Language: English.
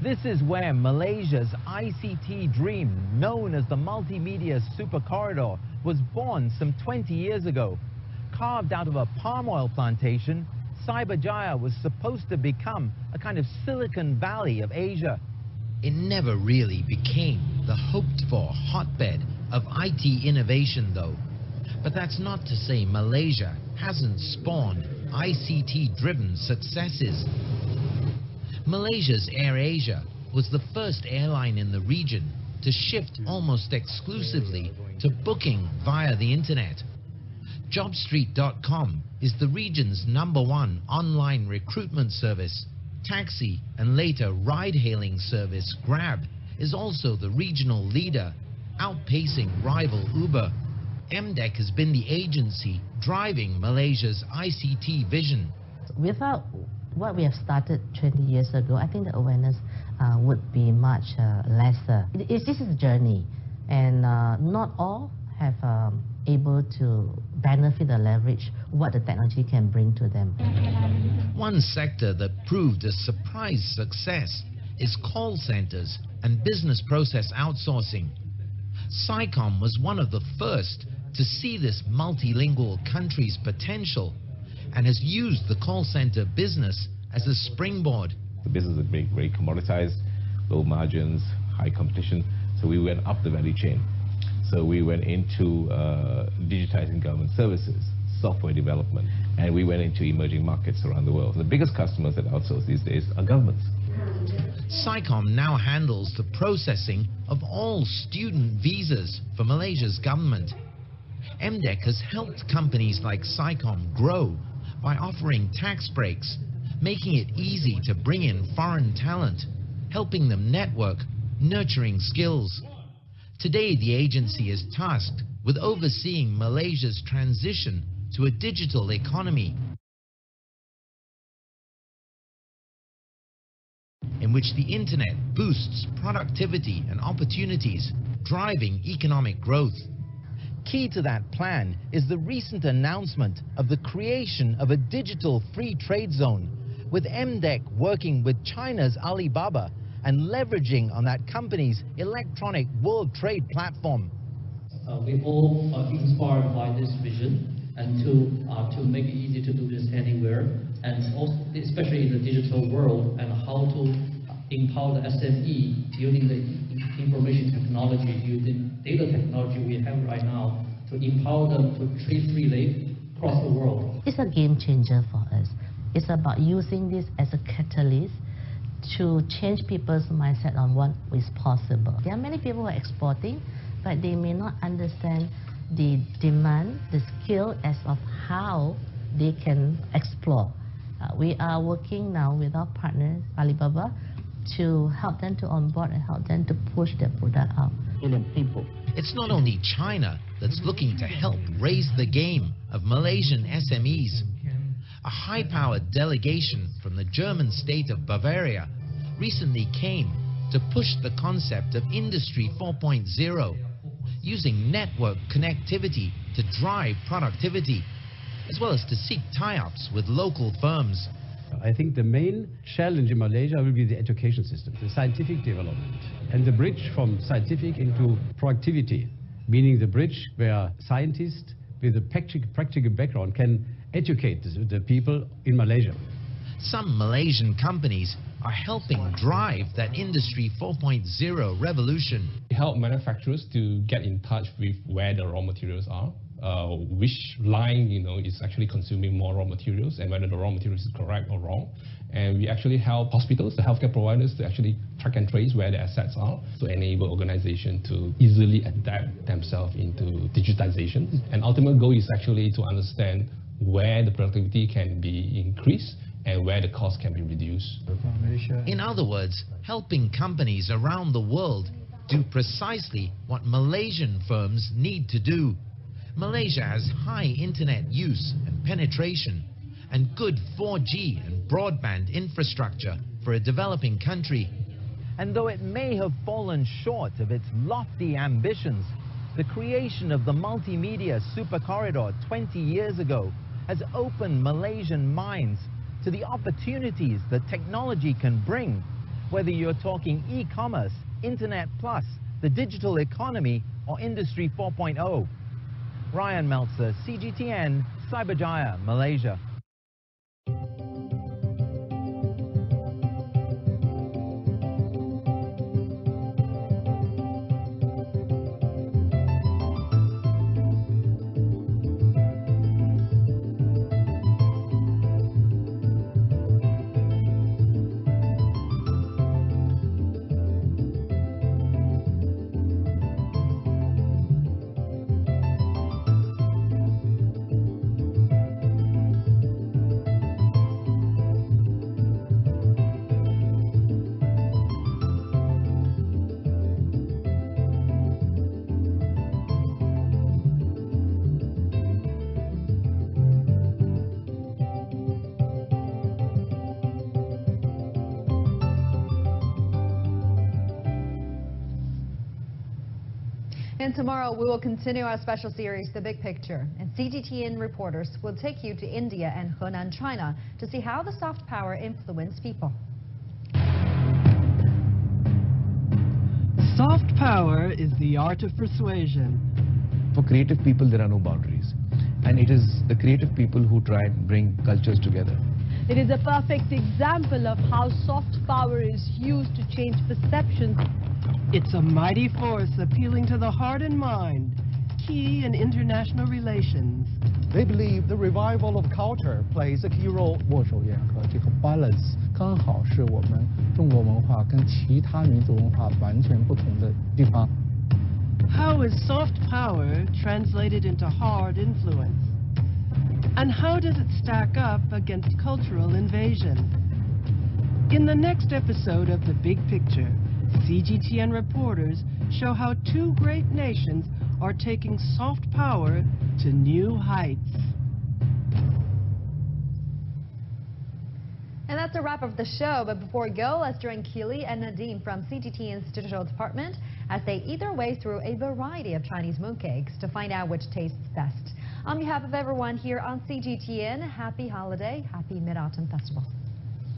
This is where Malaysia's ICT dream, known as the Multimedia Super Corridor, was born some 20 years ago. Carved out of a palm oil plantation, Cyberjaya was supposed to become a kind of Silicon Valley of Asia. It never really became the hoped-for hotbed of IT innovation, though. But that's not to say Malaysia hasn't spawned ICT-driven successes. Malaysia's AirAsia was the first airline in the region to shift almost exclusively to booking via the internet. Jobstreet.com is the region's #1 online recruitment service. Taxi and later ride-hailing service Grab is also the regional leader, outpacing rival Uber. MDEC has been the agency driving Malaysia's ICT vision. Without what we have started 20 years ago, I think the awareness would be much lesser. This is a journey, and not all have able to benefit or leverage what the technology can bring to them. One sector that proved a surprise success is call centers and business process outsourcing. SciComm was one of the first to see this multilingual country's potential and has used the call center business as a springboard. The business is very commoditized, low margins, high competition, so we went up the value chain. So we went into digitizing government services, software development, and we went into emerging markets around the world. The biggest customers that outsource these days are governments. SciComm now handles the processing of all student visas for Malaysia's government. MDEC has helped companies like SciComm grow by offering tax breaks, making it easy to bring in foreign talent, helping them network, nurturing skills. Today, the agency is tasked with overseeing Malaysia's transition to a digital economy, in which the internet boosts productivity and opportunities, driving economic growth. Key to that plan is the recent announcement of the creation of a digital free trade zone, with MDEC working with China's Alibaba and leveraging on that company's electronic world trade platform. We all are inspired by this vision, and to make it easy to do this anywhere, and also, especially in the digital world, and how to empower the SME using the information technology, using data technology we have right now, to empower them to trade freely across the world. It's a game changer for us. It's about using this as a catalyst to change people's mindset on what is possible. There are many people who are exporting, but they may not understand the demand, the skill as of how they can explore. We are working now with our partners, Alibaba, to help them to onboard and help them to push their product out. It's not only China that's looking to help raise the game of Malaysian SMEs. A high-powered delegation from the German state of Bavaria recently came to push the concept of Industry 4.0, using network connectivity to drive productivity, as well as to seek tie-ups with local firms. I think the main challenge in Malaysia will be the education system, the scientific development, and the bridge from scientific into productivity, meaning the bridge where scientists with a practical background can educate the people in Malaysia. Some Malaysian companies are helping drive that Industry 4.0 revolution. We help manufacturers to get in touch with where the raw materials are, which line is actually consuming more raw materials, and whether the raw materials is correct or wrong. And we actually help hospitals, the healthcare providers, to actually track and trace where the assets are, to enable organizations to easily adapt themselves into digitization. And ultimate goal is actually to understand where the productivity can be increased and where the cost can be reduced. In other words, helping companies around the world do precisely what Malaysian firms need to do. Malaysia has high internet use and penetration, and good 4G and broadband infrastructure for a developing country. And though it may have fallen short of its lofty ambitions, the creation of the Multimedia Super Corridor 20 years ago has opened Malaysian minds to the opportunities that technology can bring, whether you're talking e-commerce, Internet Plus, the digital economy, or Industry 4.0. Ryan Meltzer, CGTN, Cyberjaya, Malaysia. And tomorrow we will continue our special series, The Big Picture. And CGTN reporters will take you to India and Henan, China to see how the soft power influenced people. Soft power is the art of persuasion. For creative people, there are no boundaries. And it is the creative people who try and bring cultures together. It is a perfect example of how soft power is used to change perceptions. It's a mighty force appealing to the heart and mind, key in international relations. They believe the revival of culture plays a key role. 握手言和这个 balance 刚好是我们中国文化跟其他民族文化完全不同的地方。 How is soft power translated into hard influence? And how does it stack up against cultural invasion? In the next episode of The Big Picture, CGTN reporters show how two great nations are taking soft power to new heights. And that's a wrap of the show. But before we go, let's join Keely and Nadim from CGTN's digital department as they eat their way through a variety of Chinese mooncakes to find out which tastes best. On behalf of everyone here on CGTN, happy holiday, happy Mid-Autumn Festival.